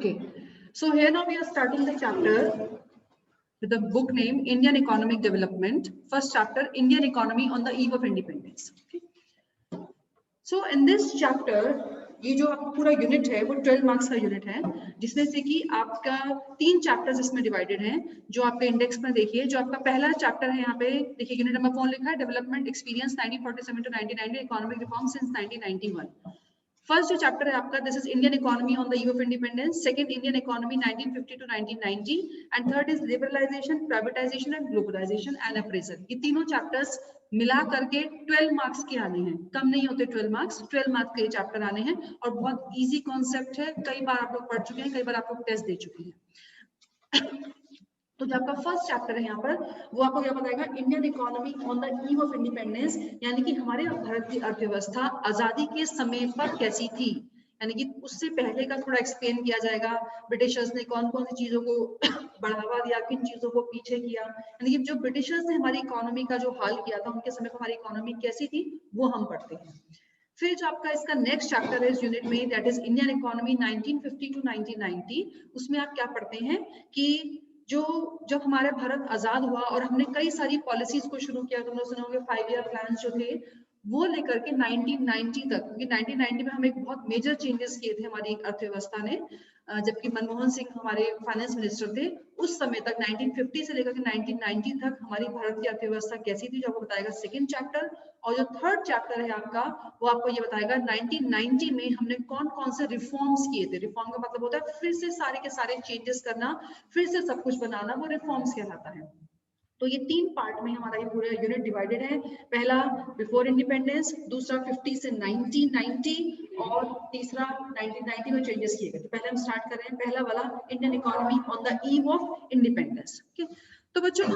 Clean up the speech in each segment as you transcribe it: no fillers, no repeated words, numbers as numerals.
Okay, so here now we are starting the chapter with the book name Indian Economic Development. First chapter, Indian Economy on the Eve of Independence. Okay. So in this chapter, ये जो आपका पूरा unit है वो 12 marks का unit है, जिसमें से कि आपका 3 चैप्टर्स इसमें डिवाइडेड हैं, जो आपके इंडेक्स में देखिए। जो आपका पहला चैप्टर है यहाँ पे देखिए, यूनिट नंबर 4 लिखा है development experience 1947 to 1990 economic reform since 1991। First जो चैप्टर है आपका, this is Indian economy on the eve of independence, second Indian economy 1950 to 1990 and third is liberalization, privatization and globalization and appraisal. ये तीनों chapters मिला करके 12 marks के आने हैं, कम नहीं होते 12 मार्क्स। 12 मार्क्स के चैप्टर आने हैं और बहुत इजी कॉन्सेप्ट है, कई बार आप लोग पढ़ चुके हैं, कई बार आप लोग टेस्ट दे चुके हैं। तो जो आपका फर्स्ट चैप्टर है यहाँ पर, वो आपको क्या बताएगा, Indian economy on the eve of independence, यानी कि हमारे भारत की अर्थव्यवस्था आजादी के समय पर कैसी थी, यानी कि उससे पहले का थोड़ा एक्सप्लेन किया जाएगा। ब्रिटिशर्स ने कौन कौन सी चीजों को बढ़ावा दिया, किन चीजों को पीछे किया, यानी कि जो ब्रिटिशर्स ने हमारी इकोनॉमी का जो हाल किया था, उनके समय पर हमारी इकोनॉमी कैसी थी, वो हम पढ़ते हैं। फिर जो आपका इसका नेक्स्ट चैप्टर है इस यूनिट में, that is Indian economy 1950 to 1990। उसमें आप क्या पढ़ते हैं कि जब हमारा भारत आजाद हुआ और हमने कई सारी पॉलिसीज को शुरू किया, तुम लोग सुने होंगे 5 ईयर प्लान जो थे, वो लेकर के 1990 तक, क्योंकि 1990 में हम एक बहुत मेजर चेंजेस किए थे हमारी अर्थव्यवस्था ने, जबकि मनमोहन सिंह हमारे फाइनेंस मिनिस्टर थे। उस समय तक 1950 से लेकर के 1990 तक हमारी भारत की अर्थव्यवस्था कैसी थी, जो आपको बताएगा सेकंड चैप्टर। और जो थर्ड चैप्टर है आपका, वो आपको ये बताएगा 1990 में हमने कौन कौन से रिफॉर्म्स किए थे। रिफॉर्म का मतलब होता है फिर से सारे के सारे चेंजेस करना, फिर से सब कुछ बनाना, वो रिफॉर्म्स कहलाता है। तो ये 3 पार्ट में हमारा ये पूरा यूनिट डिवाइडेड है। पहला बिफोर इंडिपेंडेंस, दूसरा 50 से 1990 और तीसरा 1990 में चेंजेस किए गए। तो पहले हम स्टार्ट कर रहे हैं, पहला वाला Indian economy on the eve of independence. तो बच्चों,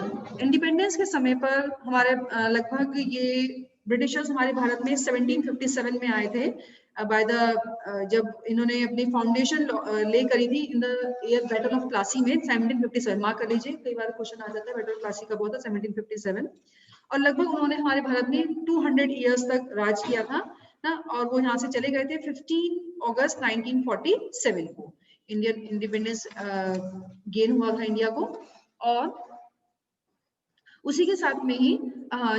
इंडिपेंडेंस के समय पर हमारे लगभग ये ब्रिटिशर्स हमारे भारत में 1757 में आए थे, बाय द जब इन्होंने अपनी फाउंडेशन ले करी थी in the year battle of Plassey में 1757। मार्क कर लीजिए, कई बार क्वेश्चन आ जाता है बैटल ऑफ प्लासी कब हुआ था, 1757। और लगभग उन्होंने हमारे भारत में 200 इयर्स तक राज किया था ना, और वो यहाँ से चले गए थे 15 अगस्त 1947 को। इंडियन इंडिपेंडेंस गेन हुआ था इंडिया को। और उसी के साथ में ही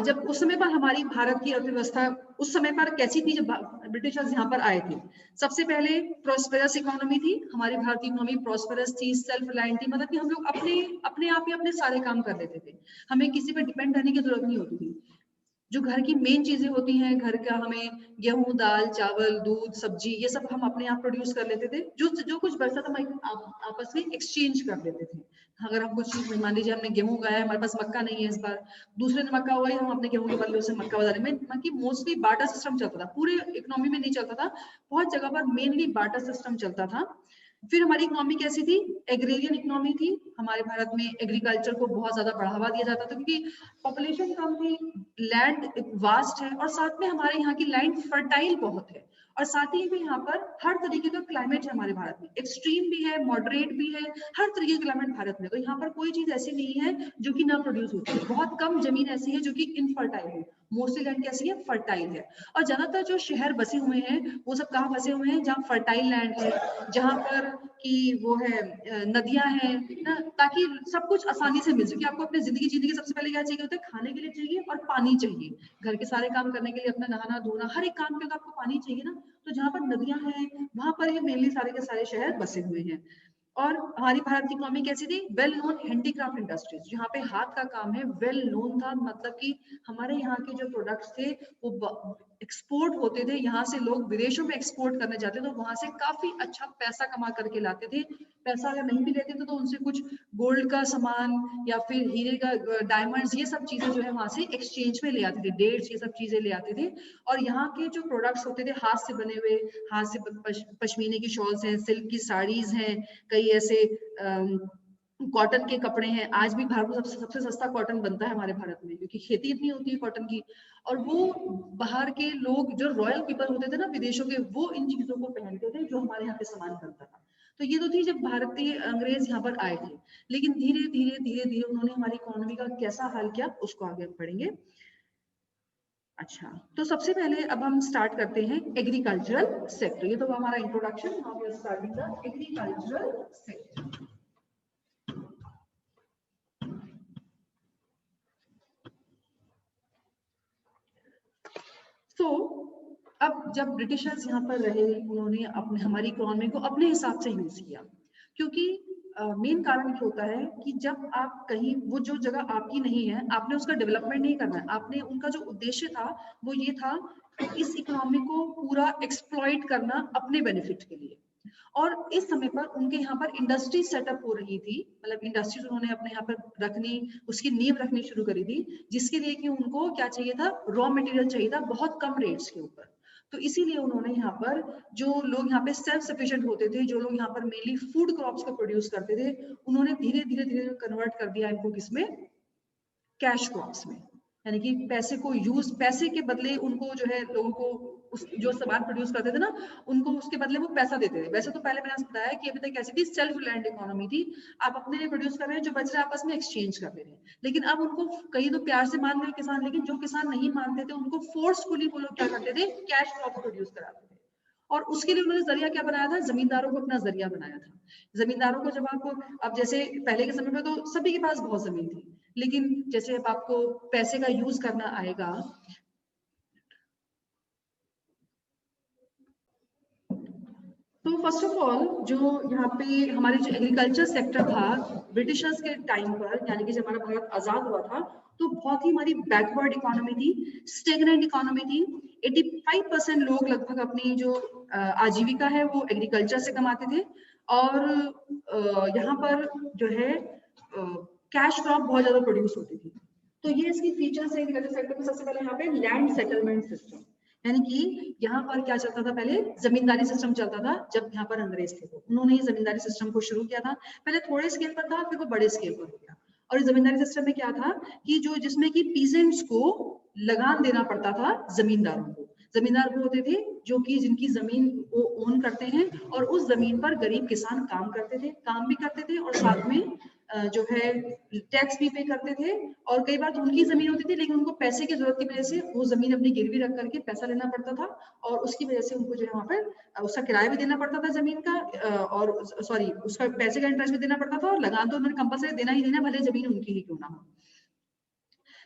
जब उस समय पर हमारी भारत की अर्थव्यवस्था उस समय पर कैसी थी, जब ब्रिटिशर्स यहाँ पर आए थे, सबसे पहले प्रॉस्पेरस इकोनॉमी थी हमारी भारतीय इकोनॉमी। प्रॉस्पेरस थी, सेल्फ रिलायंट थी, मतलब कि हम लोग अपने आप ही अपने सारे काम कर लेते थे, हमें किसी पर डिपेंड रहने की जरूरत नहीं होती थी। जो घर की मेन चीजें होती हैं घर का, हमें गेहूं, दाल, चावल, दूध, सब्जी, ये सब हम अपने आप प्रोड्यूस कर लेते थे। जो कुछ बचता था हम आपस में एक्सचेंज कर लेते थे। अगर हम कुछ चीज, मान लीजिए हमने गेहूं उगाया है, हमारे पास मक्का नहीं है इस बार, दूसरे ने मक्का उगाई, हम अपने गेहूं के बदले उसे मक्का बता रहे हैं। कि मोस्टली बार्टर सिस्टम चलता था, पूरे इकोनॉमी में नहीं चलता था, बहुत जगह पर मेनली बार्टर सिस्टम चलता था। फिर हमारी इकोनॉमी कैसी थी, एग्रेरियन इकोनॉमी थी। हमारे भारत में एग्रीकल्चर को बहुत ज्यादा बढ़ावा दिया जाता था, क्योंकि पॉपुलेशन कम थी, लैंड वास्ट है, और साथ में हमारे यहाँ की लैंड फर्टाइल बहुत है, और साथ ही में यहाँ पर हर तरीके का क्लाइमेट है हमारे भारत में, एक्सट्रीम भी है, मॉडरेट भी है, हर तरीके का क्लाइमेट भारत में। तो यहाँ पर कोई चीज ऐसी नहीं है जो कि ना प्रोड्यूस होती है। बहुत कम जमीन ऐसी है जो कि इनफर्टाइल है, मोस्टली लैंड कैसी है, फर्टाइल है। और ज्यादातर जो शहर बसे हुए हैं वो सब कहाँ बसे हुए हैं, जहाँ फर्टाइल लैंड है, जहाँ पर कि वो है नदियां हैं ना, ताकि सब कुछ आसानी से मिल सके। आपको अपनी जिंदगी जीने के सबसे पहले क्या चाहिए होता है, खाने के लिए चाहिए और पानी चाहिए। घर के सारे काम करने के लिए, अपना नहाना धोना, हर एक काम के लिए आपको पानी चाहिए ना। तो जहाँ पर नदियां हैं वहां पर ये मेनली सारे के सारे शहर बसे हुए हैं। और हमारी भारत की इकोनॉमी कैसी थी, वेल नोन हैंडीक्राफ्ट इंडस्ट्रीज, जहाँ पे हाथ का काम है, वेल नोन था। मतलब कि हमारे यहाँ के जो प्रोडक्ट्स थे वो एक्सपोर्ट होते थे, यहाँ से लोग विदेशों में एक्सपोर्ट करने जाते थे, तो वहां से काफी अच्छा पैसा कमा करके लाते थे। पैसा अगर नहीं भी लेते थे तो उनसे कुछ गोल्ड का सामान या फिर हीरे का, डायमंड्स, ये सब चीजें जो है वहां से एक्सचेंज में ले आते थे, डेट्स, ये सब चीजें ले आते थे। और यहाँ के जो प्रोडक्ट्स होते थे हाथ से बने हुए, हाथ से पश्मीने की शॉल्स हैं, सिल्क की साड़ीज हैं, कई ऐसे कॉटन के कपड़े हैं। आज भी भारत में सबसे सस्ता कॉटन बनता है हमारे भारत में, क्योंकि खेती इतनी होती है कॉटन की। और वो बाहर के लोग, जो रॉयल पीपल होते थे ना विदेशों के, वो इन चीजों को पहनते थे जो हमारे यहाँ पे सामान बनता था। तो ये तो थी जब भारतीय अंग्रेज यहाँ पर आए थे। लेकिन धीरे धीरे धीरे धीरे उन्होंने हमारी इकोनॉमी का कैसा हाल किया, उसको आगे हम पढ़ेंगे। अच्छा, तो सबसे पहले अब हम स्टार्ट करते हैं एग्रीकल्चरल सेक्टर। ये तो हमारा introduction. Now we are starting the agricultural sector. तो अब जब ब्रिटिशर्स यहाँ पर रहे, उन्होंने अपने हमारी इकोनॉमी को अपने हिसाब से यूज किया, क्योंकि मेन कारण ये होता है कि जब आप कहीं, वो जो जगह आपकी नहीं है, आपने उसका डेवलपमेंट नहीं करना है, आपने, उनका जो उद्देश्य था वो ये था कि इस इकोनॉमी को पूरा एक्सप्लॉइट करना अपने बेनिफिट के लिए। और इस समय पर उनके यहाँ पर इंडस्ट्री सेटअप हो रही थी, मतलब इंडस्ट्रीज उन्होंने अपने यहाँ पर रखनी, उसकी नींव रखनी शुरू करी थी, जिसके लिए कि उनको क्या चाहिए था, रॉ मटेरियल चाहिए था बहुत कम रेट्स के ऊपर। तो इसीलिए उन्होंने यहाँ पर, जो लोग यहाँ पे सेल्फ सफिशिएंट होते थे, जो लोग यहाँ पर मेनली फूड क्रॉप्स को प्रोड्यूस करते थे, उन्होंने धीरे धीरे धीरे कन्वर्ट कर दिया इनको किसमें, कैश क्रॉप्स में। यानी कि पैसे को यूज, पैसे के बदले उनको जो है, लोगों को उस जो सामान प्रोड्यूस करते थे ना, उनको उसके बदले वो पैसा देते थे। वैसे तो पहले मैंने बताया कि अभी तक ऐसी थी, सेल्फ रिलायंट इकोनॉमी थी, आप अपने लिए प्रोड्यूस कर रहे हैं, जो बच रहे आपस में एक्सचेंज कर रहे हैं। लेकिन अब उनको कहीं तो प्यार से मान रहे किसान, लेकिन जो किसान नहीं मानते थे उनको फोर्सफुली वो लोग क्या करते थे, कैश क्रॉप प्रोड्यूस कराते थे। और उसके लिए उन्होंने जरिया क्या बनाया था, जमींदारों को अपना जरिया बनाया था। जमींदारों को जब आपको, अब जैसे पहले के समय में तो सभी के पास बहुत जमीन थी, लेकिन जैसे अब आपको पैसे का यूज करना आएगा, तो फर्स्ट ऑफ ऑल जो यहाँ पे हमारे जो एग्रीकल्चर सेक्टर था ब्रिटिशर्स के टाइम पर, यानी कि जब हमारा भारत आजाद हुआ था, तो बहुत ही हमारी बैकवर्ड इकोनॉमी थी, स्टेगनेंट इकोनॉमी थी। 85% लोग लगभग अपनी जो आजीविका है वो एग्रीकल्चर से कमाते थे। और यहाँ पर जो है कैश क्रॉप बहुत ज्यादा प्रोड्यूस होती थी। तो ये इसकी फीचर्स है एग्रीकल्चर सेक्टर में। सबसे पहले यहाँ पे लैंड सेटलमेंट सिस्टम, यानी कि यहाँ पर क्या चलता था, पहले जमींदारी सिस्टम चलता था। जब यहाँ पर अंग्रेज थे तो उन्होंने ये जमींदारी सिस्टम को शुरू किया था। पहले थोड़े स्केल पर था, फिर वो बड़े स्केल पर हो गया। और इस जमींदारी सिस्टम में क्या था कि जो, जिसमें कि पीजेंट्स को लगान देना पड़ता था जमींदारों को। जमींदार वो होते थे जो कि जिनकी जमीन वो ओन करते हैं, और उस जमीन पर गरीब किसान काम करते थे, काम भी करते थे, और साथ में जो है टैक्स भी पे करते थे। और कई बार तो उनकी जमीन होती थी, लेकिन उनको पैसे की जरूरत की वजह से वो जमीन अपनी गिरवी रख करके पैसा लेना पड़ता था, और उसकी वजह से उनको जो है वहां पर उसका किराया भी देना पड़ता था जमीन का, और सॉरी उसका पैसे का इंटरेस्ट भी देना पड़ता था, और लगान तो उन्होंने कंपलसरी देना ही देना, भले जमीन उनकी ही क्यों ना हो।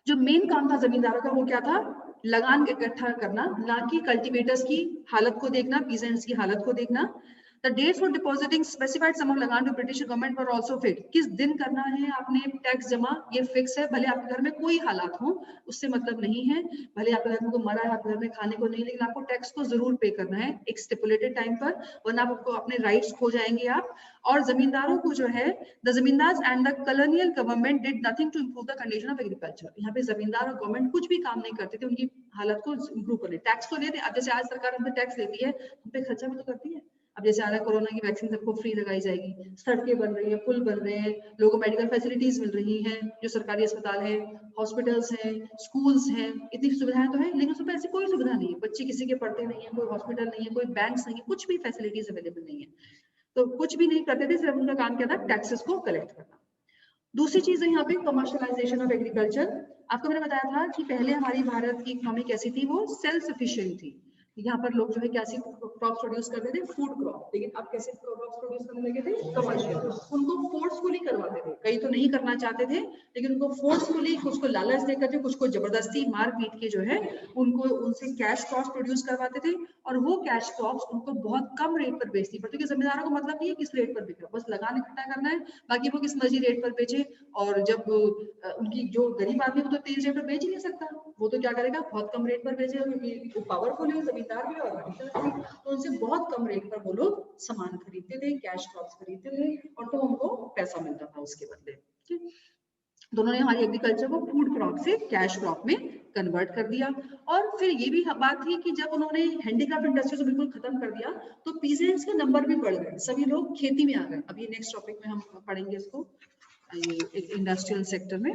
जो मेन काम था जमींदारों का वो क्या था, लगान इकट्ठा करना, ना कि कल्टीवेटर्स की हालत को देखना, पीजेंट्स की हालत को देखना। The dates for depositing specified sum of लगान to British government were also fixed। किस दिन करना है आपने टैक्स जमा, ये फिक्स है। भले आपके घर में कोई हालात हो, उससे मतलब नहीं है। भले आपके घर में कोई मरा है, आपके घर में खाने को नहीं, लेकिन आपको टैक्स को जरूर पे करना है एक स्टिपुलेटेड टाइम पर, वरना आपको अपने राइट्स खो जाएंगे आप। और जमींदारों को जो है, the zamindars and the colonial government did nothing to improve the condition of agriculture. यहाँ पे जमींदार और गवर्नमेंट कुछ भी काम नहीं करते थे उनकी हालत को इंप्रूव करने। टैक्स को लेते, अब जैसे आज सरकार हम पे टैक्स लेती है, हम पे खर्चा भी तो करती है। अब जैसे आ रहा है कोरोना की वैक्सीन सबको फ्री लगाई जाएगी, सड़कें बन रही है, पुल बन रहे हैं, लोगों को मेडिकल फैसिलिटीज मिल रही हैं, जो सरकारी अस्पताल है, हॉस्पिटल्स हैं, स्कूल्स हैं, इतनी सुविधाएं तो है, लेकिन उसमें ऐसी कोई सुविधा नहीं है, बच्चे किसी के पढ़ते नहीं है, कोई हॉस्पिटल नहीं है, कोई बैंक्स नहीं है, कुछ भी फैसिलिटीज अवेलेबल नहीं है। तो कुछ भी नहीं करते थे, सिर्फ उनका काम क्या था, टैक्सेस को कलेक्ट करना। दूसरी चीज है यहाँ पे कमर्शियलाइजेशन ऑफ एग्रीकल्चर। आपको मैंने बताया था कि पहले हमारी भारत की इकोनॉमी कैसी थी, वो सेल्फ सफिशिएंट थी। यहाँ पर लोग जो है कैसी क्रॉप्स प्रोड्यूस करते थे, फूड क्रॉप। लेकिन अब कैसे क्रॉप्स प्रोड्यूस करने लगे थे, कमर्शियल। उनको फोर्सफुली करवाते थे, कई तो नहीं करना चाहते थे, लेकिन उनको फोर्सफुली, कुछ को लालच देकर के, कुछ को जबरदस्ती मार पीट के जो है उनको, उनसे कैश क्रॉप्स प्रोड्यूस करवाते थे। और वो कैश क्रॉप्स उनको बहुत कम रेट पर बेचती पड़ती, क्योंकि जमींदारों को मतलब नहीं है किस रेट पर बिक रहा, बस लगान इकट्ठा करना है, बाकी वो किस मर्जी रेट पर बेचे। और जब उनकी जो गरीब आदमी वो तो तेज रेट पर बेच ही नहीं सकता, वो तो क्या करेगा, बहुत कम रेट पर बेचेगा, क्योंकि वो पावरफुल है, जमींदार भी और तो उनसे बहुत कम रेट पर वो लोग सामान खरीदते थे, कैश क्रॉप्स खरीदते थे, और तो उनको पैसा मिलता था उसके बदले। दोनों ने हमारी एग्रीकल्चर को फूड क्रॉप से कैश क्रॉप में कन्वर्ट कर दिया। और फिर ये भी बात थी कि जब उन्होंने हैंडीक्राफ्ट इंडस्ट्री को बिल्कुल खत्म कर दिया, तो पीजेंट्स के नंबर भी बढ़ गए, सभी लोग खेती में आ गए। अभी नेक्स्ट टॉपिक में हम पढ़ेंगे इसको, ये इंडस्ट्रियल सेक्टर में।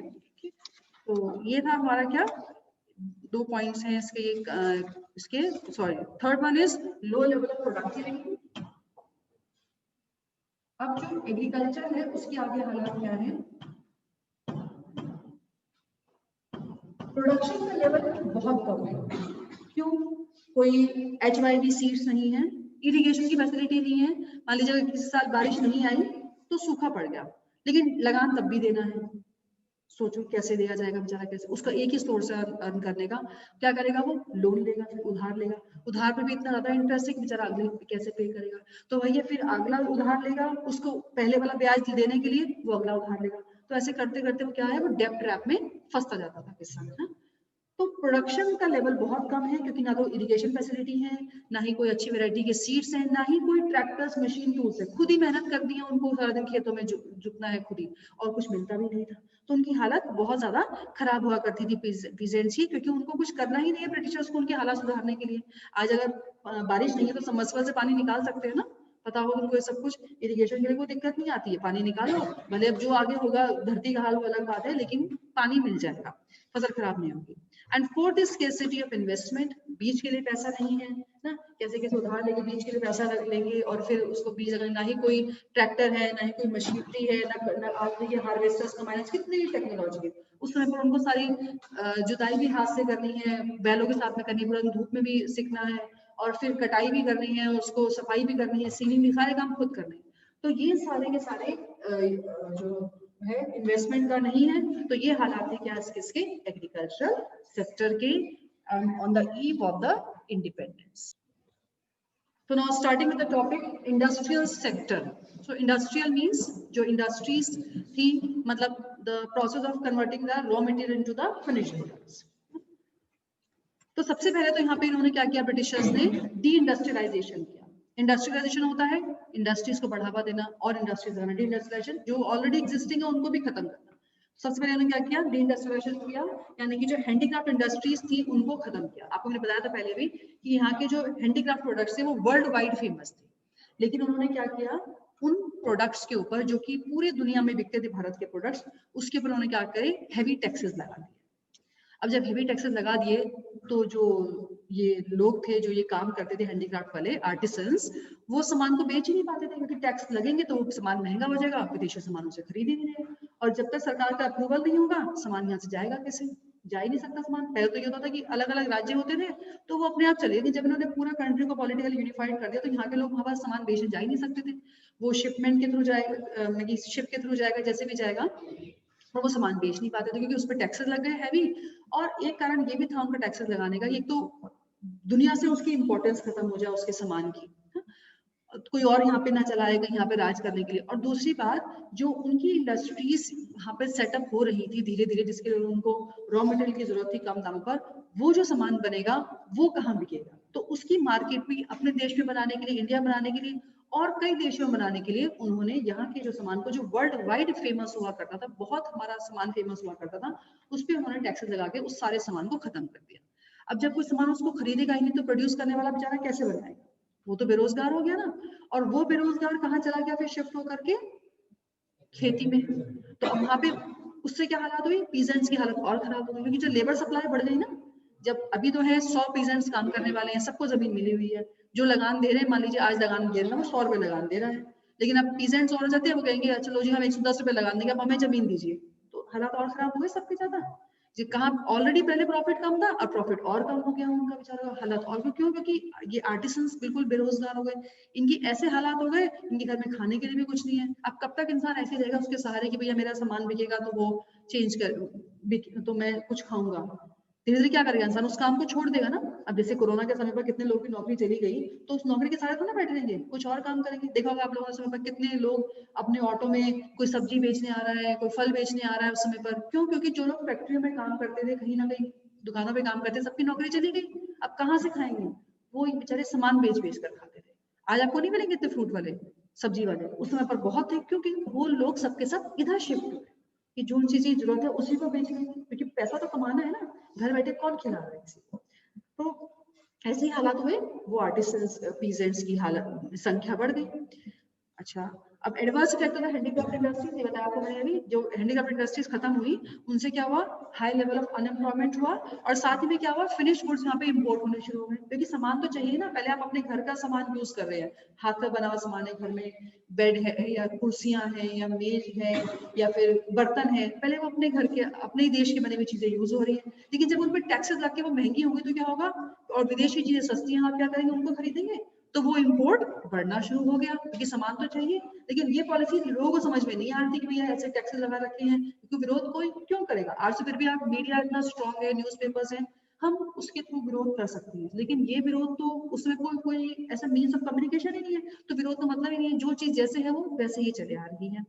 तो ये था हमारा क्या, दो पॉइंट्स हैं इसके, इसके sorry, third one is low level of productivity. अब जो एग्रीकल्चर है उसके आगे हालात क्या है, प्रोडक्शन का लेवल बहुत कम है। क्यों? कोई HYV सीड्स नहीं है, इरिगेशन की फैसिलिटी नहीं है। मान लीजिए अगर किसी साल बारिश नहीं आई तो सूखा पड़ गया, लेकिन लगान तब भी देना है। सोचो कैसे दिया जाएगा बेचारा, कैसे, उसका एक ही सोर्स है अर्न करने का, क्या करेगा वो? लोन लेगा, फिर उधार लेगा, उधार पे भी इतना ज्यादा इंटरेस्ट है कि बेचारा अगले कैसे पे करेगा। तो भैया फिर अगला उधार लेगा, उसको पहले वाला ब्याज देने के लिए वो अगला उधार लेगा। तो ऐसे करते करते वो क्या है, वो डेब्ट ट्रैप में फंसता जाता था किसान, है। तो प्रोडक्शन का लेवल बहुत कम है, क्योंकि ना तो इरिगेशन फैसिलिटी है, ना ही कोई अच्छी वैरायटी के सीड्स हैं, ना ही कोई ट्रैक्टर्स, मशीन टूल्स है। खुद ही मेहनत करती है, उनको सारा दिन खेतों में जुटना है खुद ही, और कुछ मिलता भी नहीं था। तो उनकी हालत बहुत ज्यादा खराब हुआ करती थी पीजेंट्स की, क्योंकि उनको कुछ करना ही नहीं है ब्रिटिशर्स को उनकी हालत सुधारने के लिए। आज अगर बारिश नहीं है तो सबमर्सिबल से पानी निकाल सकते हैं ना, पता होगा उनको, सब कुछ इरिगेशन के लिए कोई दिक्कत नहीं आती है, पानी निकालो, भले अब जो आगे होगा धरती का हाल वो अलग बात है, लेकिन पानी मिल जाएगा, फसल खराब नहीं होगी। And fourth is scarcity of investment, बीज के लिए पैसा नहीं है ना, कैसे कैसे उधार लेके बीज के लिए पैसा लेंगे, और फिर उसको बीज, अगर ना ही कोई ट्रैक्टर है, ना ही कोई मशीनरी है, ना आज देखिए हार्वेस्टर्स का माइनस कितनी टेक्नोलॉजी है, उस समय पर उनको सारी जुताई भी हाथ से करनी है, बैलों के साथ में करनी है, पूरा धूप में भी सीखना है, और फिर कटाई भी करनी है, उसको सफाई भी करनी है, सीलिंग भी, सारे काम खुद करने हैं। तो ये सारे के सारे जो है इन्वेस्टमेंट का नहीं है। तो ये हालात है क्या इसके एग्रीकल्चरल सेक्टर के on the eve of the independence. So now starting with the topic industrial sector. So industrial means जो industries थी, मतलब the process of converting the raw material into the finished products. तो सबसे पहले तो यहाँ पे इन्होंने क्या किया, ब्रिटिशर्स ने डी इंडस्ट्रियलाइजेशन किया। इंडस्ट्रियलाइजेशन होता है इंडस्ट्रीज को बढ़ावा देना, और इंडस्ट्रीज डी इंडस्ट्रियलाइजेशन जो ऑलरेडी एग्जिस्टिंग है उनको भी खत्म करना। सबसे पहले उन्होंने क्या किया, डी इंडस्ट्रियलाइजेशन किया, यानी कि जो हैंडीक्राफ्ट इंडस्ट्रीज थी उनको खत्म किया। आपको मैंने बताया था पहले भी कि यहाँ के जो हैंडीक्राफ्ट प्रोडक्ट्स थे वो वर्ल्ड वाइड फेमस थे, लेकिन उन्होंने क्या किया, उन प्रोडक्ट्स के ऊपर जो कि पूरी दुनिया में बिकते थे, भारत के प्रोडक्ट्स, उसके ऊपर उन्होंने क्या करे, हैवी टैक्सेस लगा दिए। अब जब हेवी टैक्सेस लगा दिए तो जो ये लोग थे जो ये काम करते थे हैंडीक्राफ्ट वाले आर्टिसंस, वो सामान को बेच ही नहीं पाते थे, क्योंकि टैक्स लगेंगे तो वो सामान महंगा हो जाएगा, विदेशी सामान उसे खरीद ही नहीं रहेगा, और जब तक सरकार का अप्रूवल नहीं होगा सामान यहाँ से जाएगा कैसे, जा ही नहीं सकता सामान। पहले तो ये होता था कि अलग अलग राज्य होते थे तो वो अपने आप चले गए, जब इन्होंने पूरा कंट्री को पॉलिटिकल यूनिफाइड कर दिया तो यहाँ के लोग वहां पर सामान बेचने जा ही नहीं सकते थे। वो शिपमेंट के थ्रू जाएगा, शिप के थ्रू जाएगा, जैसे भी जाएगा, और वो सामान बेच नहीं पाते थे क्योंकि उस पर टैक्सेस लग गए हैवी। और एक कारण ये भी था उनका टैक्सेस लगाने का, एक तो दुनिया से उसकी इंपॉर्टेंस खत्म हो जाए उसके सामान की, कोई और यहाँ पे ना चलाएगा यहाँ पे राज करने के लिए। और दूसरी बात, जो उनकी इंडस्ट्रीज यहाँ पे सेटअप हो रही थी धीरे धीरे, जिसके लिए उनको रॉ मटेरियल की जरूरत थी कम दाम पर, वो जो सामान बनेगा वो कहाँ बिकेगा, तो उसकी मार्केट भी अपने देश में बनाने के लिए, इंडिया बनाने के लिए और कई देशों में बनाने के लिए उन्होंने यहाँ के जो सामान को, जो वर्ल्ड वाइड फेमस हुआ करता था, बहुत हमारा सामान फेमस हुआ करता था, उस पर उन्होंने टैक्सेस लगा के उस सारे सामान को खत्म कर दिया। अब जब कोई सामान उसको खरीदेगा ही नहीं तो प्रोड्यूस करने वाला बेचारा कैसे बनाएगा, वो तो बेरोजगार हो गया ना। और वो बेरोजगार कहाँ चला गया फिर शिफ्ट होकर के, खेती में। तो अब वहां पे उससे क्या हालात हुई, पीजेंट्स की हालत और खराब हो गई, क्योंकि जो लेबर सप्लाई बढ़ गई ना, जब अभी तो है 100 पीजेंट्स काम करने वाले हैं, सबको जमीन मिली हुई है, जो लगान दे रहे हैं, मान लीजिए आज लगान दे रहे हैं वो 100 रुपए लगान दे रहा है, लेकिन अब पीजेंट्स और जाते हैं, वो कहेंगे चलो जी हम 110 रुपए लगान देंगे, अब हमें जमीन दीजिए। तो हालात और खराब हो गए सबके ज्यादा, जी कहाँ ऑलरेडी पहले प्रॉफिट कम था, अब प्रॉफिट और कम हो गया उनका बेचारा हालत। और क्यों, क्योंकि ये आर्टिसंस बिल्कुल बेरोजगार हो गए, इनकी ऐसे हालात हो गए, इनके घर में खाने के लिए भी कुछ नहीं है। अब कब तक इंसान ऐसे रहेगा उसके सहारे कि भैया मेरा सामान बिकेगा तो वो चेंज कर तो मैं कुछ खाऊंगा। धीरे धीरे क्या करेगा इंसान, उस काम को छोड़ देगा ना। अब जैसे कोरोना के समय पर कितने लोगों की नौकरी चली गई, तो उस नौकरी के सहारे तो ना बैठे रहेंगे, कुछ और काम करेंगे। देखा होगा आप लोगों ने समय पर कितने लोग अपने ऑटो में कोई सब्जी बेचने आ रहा है, कोई फल बेचने आ रहा है उस समय पर, क्यों, क्योंकि जो लोग फैक्ट्रियों में काम करते थे, कहीं ना कहीं दुकानों पे काम करते, सबकी नौकरी चली गई। अब कहाँ से खाएंगे, वो बेचारे सामान बेच बेच कर खाते थे। आज आपको नहीं मिलेंगे इतने फ्रूट वाले, सब्जी वाले, उस समय पर बहुत थे, क्योंकि वो लोग सबके सब इधर शिफ्ट हुए कि जो चीज की जरूरत है उसी को बेच लेंगे, क्योंकि पैसा तो कमाना है ना, घर बैठे कौन खिला रहा है किसी को। तो ऐसे ही हालात हुए, वो आर्टिसंस पीजेंट्स की हालत संख्या बढ़ गई। अच्छा, अब adverse effect of handicraft industries, ये बताया आपको मैंने अभी, जो हैंडीक्राफ्ट इंडस्ट्रीज खत्म हुई उनसे क्या हुआ, हाई लेवल ऑफ अनएम्प्लॉयमेंट हुआ, और साथ ही में क्या हुआ, फिनिश गुड्स यहाँ पे इंपोर्ट होने शुरू हो गए, क्योंकि सामान तो चाहिए ना, पहले आप अपने घर का सामान यूज कर रहे हैं, हाथ का बना हुआ सामान है, घर में बेड है या कुर्सियां हैं या मेज है या फिर बर्तन है, पहले वो अपने घर के अपने ही देश की बनी हुई चीजें यूज हो रही है, लेकिन जब उन पर टैक्सेस लग के वो महंगी होगी तो क्या होगा, और विदेशी चीजें सस्ती हैं, आप क्या करेंगे, उनको खरीदेंगे, तो वो इंपोर्ट बढ़ना शुरू हो गया, क्योंकि सामान तो चाहिए। लेकिन ये पॉलिसी लोगों को समझ में नहीं आती कि भैया ऐसे टैक्सेस लगा रखे हैं, क्योंकि विरोध कोई क्यों करेगा, आज तो फिर भी आप मीडिया इतना स्ट्रांग है, न्यूज़पेपर्स हैं, हम उसके थ्रू विरोध कर सकते हैं, लेकिन ये विरोध तो उसमें कोई ऐसा मीन्स ऑफ कम्युनिकेशन ही नहीं है, तो विरोध का मतलब ही नहीं है, जो चीज जैसे है वो वैसे ही चले आ रही है।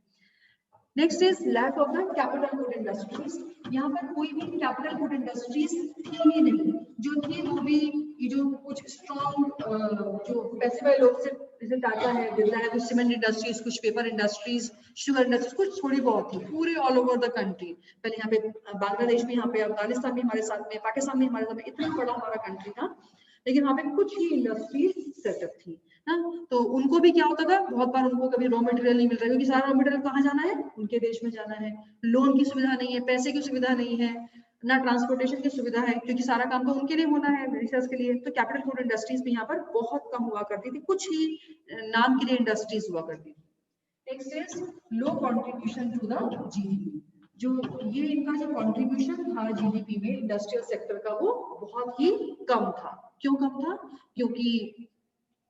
Next is lack of the capital good industries. यहाँ पर कोई भी कैपिटल गुड इंडस्ट्रीज थी ही नहीं, जो थी वो भी ये जो कुछ स्ट्रॉन्ग जो पैसे वाले लोग से, जैसे टाटा है, बिरला है, कुछ सीमेंट इंडस्ट्रीज, कुछ पेपर इंडस्ट्रीज, शुगर इंडस्ट्रीज, कुछ थोड़ी बहुत थी, पूरे ऑल ओवर द कंट्री। पहले यहाँ पे बांग्लादेश में, यहाँ पे अफगानिस्तान भी हमारे साथ में, पाकिस्तान भी हमारे साथ में, इतना बड़ा हमारा कंट्री था, लेकिन वहाँ पे कुछ ही इंडस्ट्रीज सेटअप थी ना, तो उनको भी क्या होता था, बहुत बार उनको कभी रॉ मटेरियल नहीं मिल रहा, क्योंकि सारा रॉ मटेरियल कहाँ जाना है, उनके देश में जाना है, लोन की सुविधा नहीं है, पैसे की सुविधा नहीं है ना, ट्रांसपोर्टेशन की सुविधा है, क्योंकि सारा काम तो उनके लिए होना है, रिसर्च के लिए, तो कैपिटल गुड इंडस्ट्रीज भी यहाँ पर बहुत कम हुआ करती थी, कुछ ही नाम के लिए इंडस्ट्रीज हुआ करती थी। Next is low contribution to the GDP. जो ये इनका जो कंट्रीब्यूशन था जीडीपी में इंडस्ट्रियल सेक्टर का, वो बहुत ही कम था। क्यों कम था? क्योंकि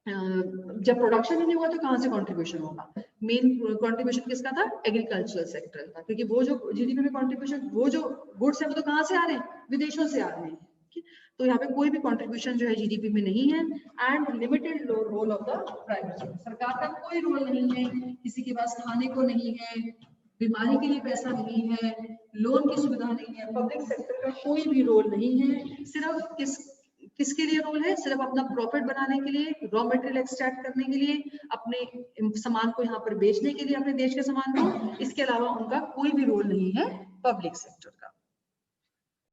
जब प्रोडक्शन ही नहीं हुआ तो कहाँ से कंट्रीब्यूशन होगा? मेन कंट्रीब्यूशन किसका था? एग्रीकल्चरल सेक्टर था, क्योंकि वो जो जीडीपी में कंट्रीब्यूशन, वो जो गुड्स है वो तो कहाँ से आ रहे हैं? विदेशों से आ रहे हैं। तो यहाँ पे कोई भी कंट्रीब्यूशन जो है जीडीपी में नहीं है। And limited role of the private sector, सरकार का कोई रोल नहीं है, किसी के पास खाने को नहीं है, बीमारी के लिए पैसा नहीं है, लोन की सुविधा नहीं है, पब्लिक सेक्टर का कोई भी रोल नहीं है। सिर्फ किसके लिए रोल है? सिर्फ अपना प्रॉफिट बनाने के लिए, रॉ मटेरियल एक्सट्रैक्ट करने के लिए, अपने सामान को यहाँ पर बेचने के लिए, अपने देश के सामान को। इसके अलावा उनका कोई भी रोल नहीं है पब्लिक सेक्टर का।